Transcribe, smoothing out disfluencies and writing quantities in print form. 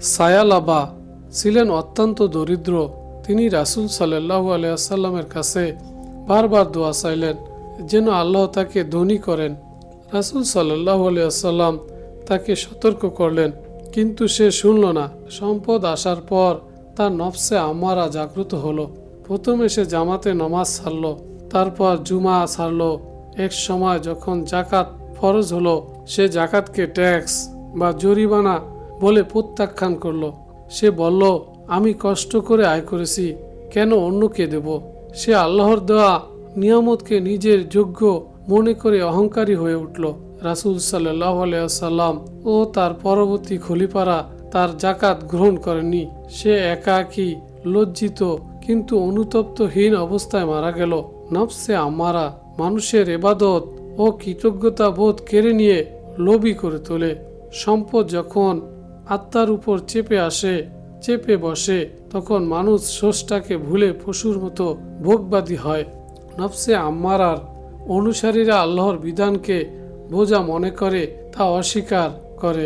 সায়ালাবা ছিলেন অত্যন্ত দরিদ্র। তিনি রাসূল সাল্লাল্লাহু আলাইহি ওয়াসাল্লামের কাছে বারবার দোয়া চাইলেন যেন আল্লাহ তাকে ধনী করেন। রাসূল সাল্লাল্লাহু আলাইহি ওয়াসাল্লাম তাকে সতর্ক করলেন, কিন্তু সে শুনল না। সম্পদ আসার পর তার নফসে আম্মারা জাগ্রত হলো। প্রথমে সে জামাতে নামাজ ছাড়ল, তারপর জুমা ছাড়ল। এক সময় যখন জাকাত ফরজ হলো, সে জাকাতকে ট্যাক্স বা জরিমানা বলে প্রত্যাখ্যান করলো। সে বলল, আমি কষ্ট করে আয় করেছি, কেন অন্যকে দেব? সে আল্লাহর দেওয়া নিয়ামতকে নিজের যোগ্য মনে করে অহংকারী হয়ে উঠল। রাসূল সাল্লাল্লাহু আলাইহি ওয়াসাল্লাম ও তার পরবর্তী খলিফারা তার জাকাত গ্রহণ করেনি। সে একাকী, লজ্জিত কিন্তু অনুতপ্তহীন অবস্থায় মারা গেল। নফসে আম্মারা মানুষের ইবাদত ও কৃতজ্ঞতা বোধ কেড়ে নিয়ে লোভী করে তোলে। সম্পদ যখন আত্মার উপর চেপে বসে, তখন মানুষ স্রষ্টাকে ভুলে পশুর মতো ভোগবাদী হয়। নফসে আম্মারার অনুসারীরা আল্লাহর বিধানকে বোঝা মনে করে তা অস্বীকার করে।